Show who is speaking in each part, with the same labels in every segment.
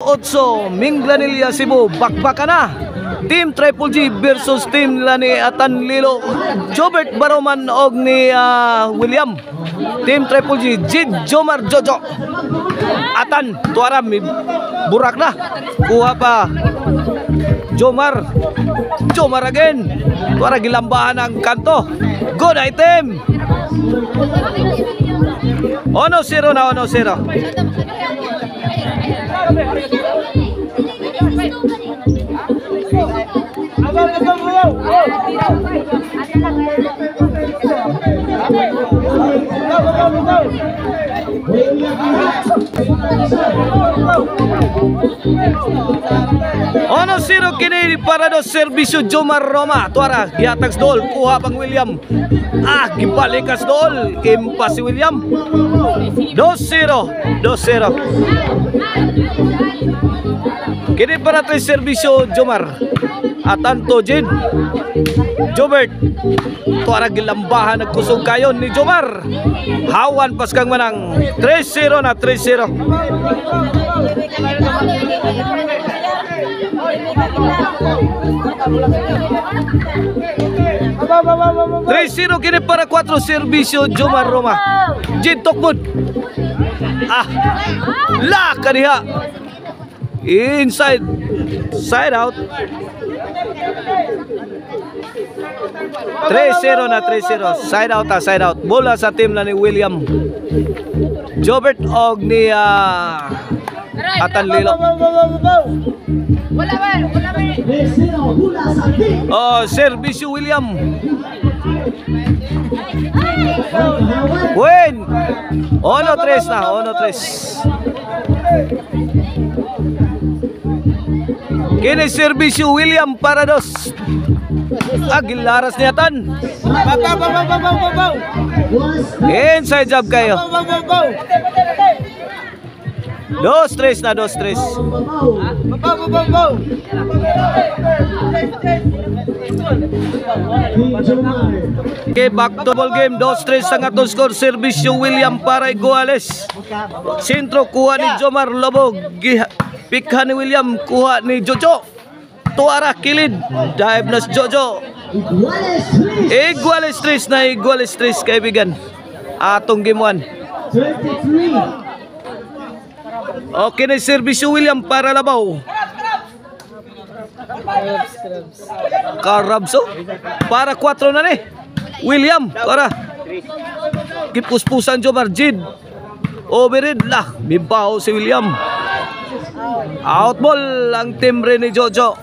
Speaker 1: 8, Minglanilla Cebu. Bakbaka na. Team Triple G versus team nila ni Atan Lilo, Jobert Baroman og ni William. Team Triple G, Jid Jomar Jojo. Atan, tuara mi burak na. Kuha pa Jomar. Jomar again. Tuara gilambahan ang kanto. Good item. 1-0 na, 1-0. Ono zero kini para do serbisyo Jomar Roma. Tuara giatags dol, kuha pang William. Gibalikas dol, impas si William. 2-0, 2-0. Kini para tres serbisyo Jomar. Atanto Jid Jobert. Tuara gilambahan nagkusog kayon ni Jomar. Hawan pas kang manang. 3-0 na, 3-0. 3-0 kini para 4 serbisyo Jomar Roma. Jid Tokmod. La kaniha. Inside, side out. 3-0 na, 3-0. Side out, side out. Bola sa team na ni William Jobert og ni Atan Lilo. Serbisyo William. Win. 1-3 na, 1-3. Kini serbisyo William para dos. Agilaras ni Atan. Inside job kayo. 2-3 na, 2-3. Okay, back to ball game. 2-3 ang atong score. Serbisyo William para Iguales. Sentro kuha ni Jomar Lobog. Pikha ni William, kuha ni Jojo. Tuara kilid. Dive na si Jojo. Iguales 3 na, Iguales 3 kaibigan. Atong game 1. Okay na serbisyo William para Labaw. Karabso. Para 4 na ni William. Para kipuspusan Jomar. Jid overhead lah. Bibaw si William. Outball ang timbre ni Jojo.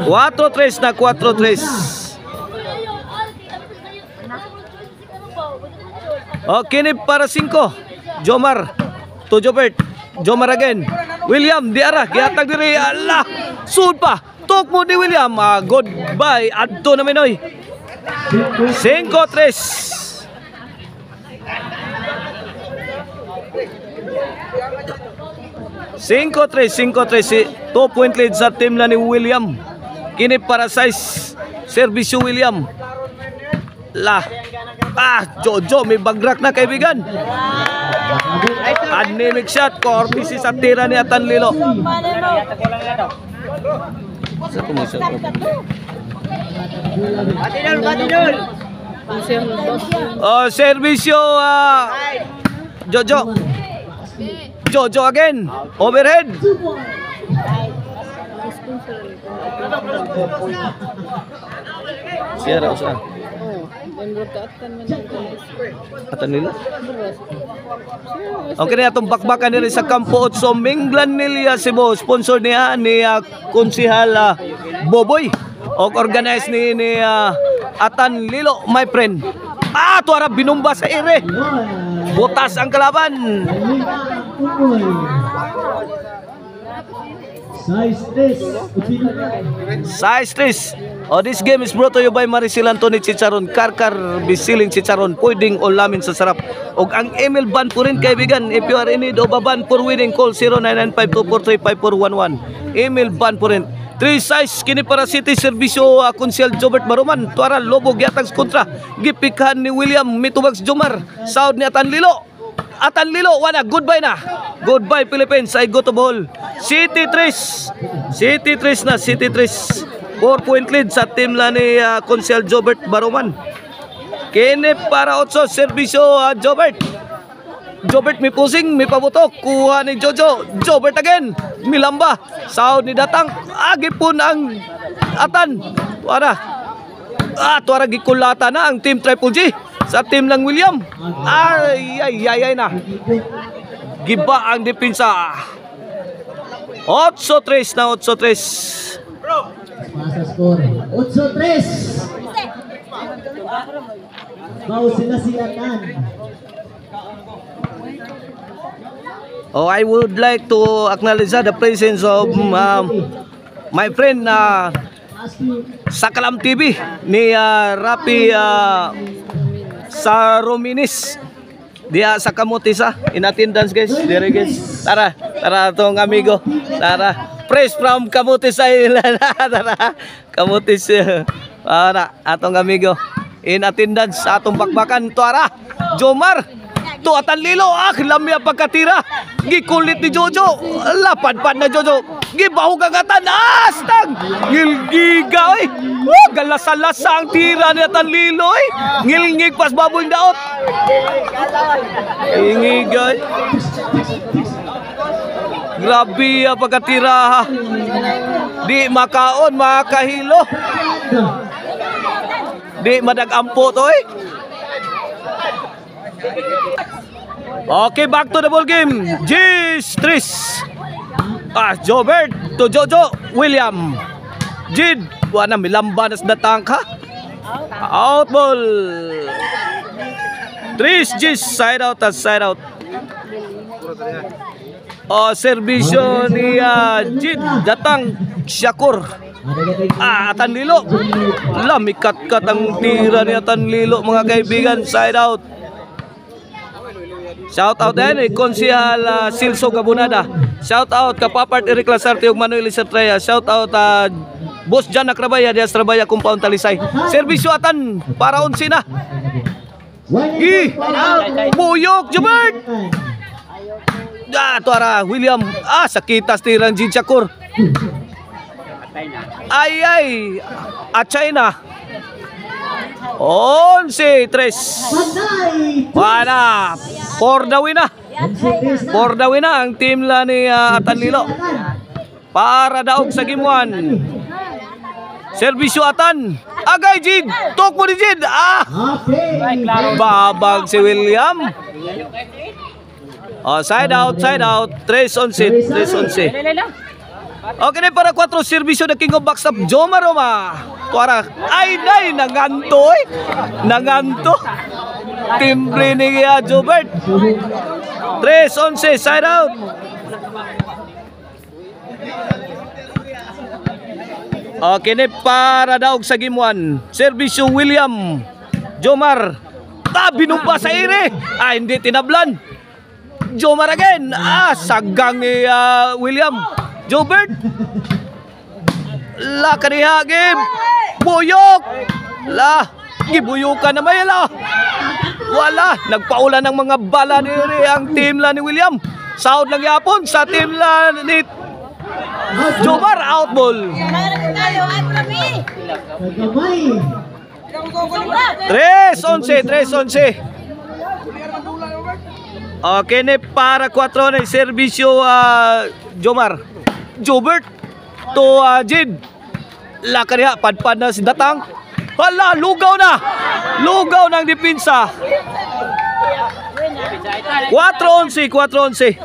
Speaker 1: 4-3 na, 4-3. Okay ni para 5 Jomar to Jobert. Jomar again. William diara gihatag diri. Allah, sud pa. Tok mo ni William. Goodbye adto na minoy. 5-3. Cinco tres, 2-point lead sa team na ni William. Kini para 6 serbisyo William. La. Jojo may bagrak na kaibigan. Anemic shot, courtesy sa tira ni Atan Lilo. Serbisyo Jojo. Jojo again. Overhead. Siya saan? Atan nila. Okay na itong bakbakan nila sa Kampo 8 Minglanilla Cebu. Sponsor niya ni Konsihal Boboy. O organize ni Atan Lilo, my friend. Tuara binumba sa ere. Butas ang kalaban. Size 3. This game is brought to you by Maricel Anthony Chicharon, Karkar Bisiling Chicharon, pwedeng ulamin sa sarap. Og ang email ban po rin kaibigan. If you are in need of a ban for winning, call 0995-243-5411. Email ban po rin. 3 size kini para City Serbisyo Konsel Jobert Baroman. Tuara Lobo giatags kontra. Gipikhan ni William Mitubags Jomar. Saud ni Atan Lilo. Atanlilo, wala, goodbye na. Goodbye Philippines, I go to ball. City 3 na, City 3. 4-point lead sa team la ni Consel Jobert Baroman. Kini para 8, serbisyo Jobert. Jobert may pusing, may pabutok. Kuha ni Jojo. Jobert again. Milamba. Sahod ni Datang. Agipon ang Atan. Tuara. Tuara gikulata na ang team Triple G sa team ng William. Ay na. Giba ang depensa. 8-3 na, 8-3.
Speaker 2: Masa skor 8-3. Mau sila si Atan.
Speaker 1: Oh, I would like to acknowledge the presence of my friend sa Kalam TV ni Rapi Sarominis. Dia sa Kamutisa in attendance guys. Dire guys. Tara atong amigo. Tara. Praise from Kamutisa. Tara. Kamutis. Para atong amigo in attendance sa atong bakbakan. Tuara. Jomar. To Atanlilo, lamya pagkatira. Gikulit ni Jojo. Lapad-pad na Jojo. Gibahog ang Atan. Astag! Ngilgiga oy. Galasa-lasa ang tira ni Atanlilo oy. Ngilngig pas baboy daot. Ngilgiga oy. Grabe pagkatira. Di makaon, makahilo. Di madagampo to oy. Okay, back to the ball game. Jis Tris. Jobert to Jojo William. Jid, wala milamba na sa datang ka. Out ball. Tris Jis, side out. Serbisyo ni Jid datang Syakur. Atanlilo. Lamikat-kat ang tira ni Atanlilo mga kaibigan, side out. Shout out din Konsehal Silso Gabunada. Shout out Kapapart Eric Lasarte ug Manuel Isatraya. Shout out Boss Jan Akrabaya di Astrabaya Compound Talisay. Serbisyo Atan para 11 na. Buyok Jobert. Tuara William. Sakitas tirang Jin Shakur. Ay. Atchay na. 11-3. Wala. For the win na ang team la ni Atanlilo. Para daog sa game 1. Serbisyo Atan. Agay Jid. Tok mo ni Jid. Babag si William. Side out. 3-11. Okay na para 4. Serbisyo na King of Backstop Jomar Roma. Tuara. Ay nanganto eh. Nanganto. Timbre ni Jobert. 3-11. Side out. Okay na para daog sa game 1. Serbisyo William Jomar. Binumpa sa ire. Hindi tinablan. Jomar again. Sagang ni William Jobert. Kanihagim. Buyok. Gibuyukan na may wala. Nagpaulan ng mga bala ni ang team la ni William. Sahod lang yapon sa team la ni Jomar. Out ball. 3-11. Okay na para 4 na serbisyo Jomar. Jobert to Jid. Kaniha padpad na si Datang. Hala, lugaw ng depensa. 4-11.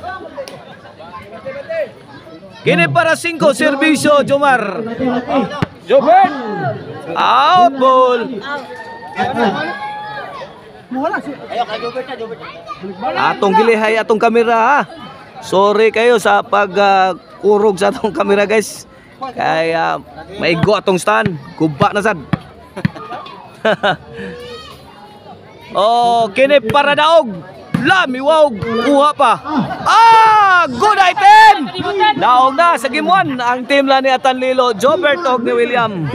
Speaker 1: Kini para 5 serbisyo Jomar. Jobert. Out ball. Atong gilihay atong kamera. Sorry kayo sa pag-urog sa atong kamera guys. Kaya maigo atong stand. Kuba na sad. Kini para daog. Miwag. Kuha pa. Good item. Daog na sa game 1 ang team la ni Atanlilo, Jobert og ni William.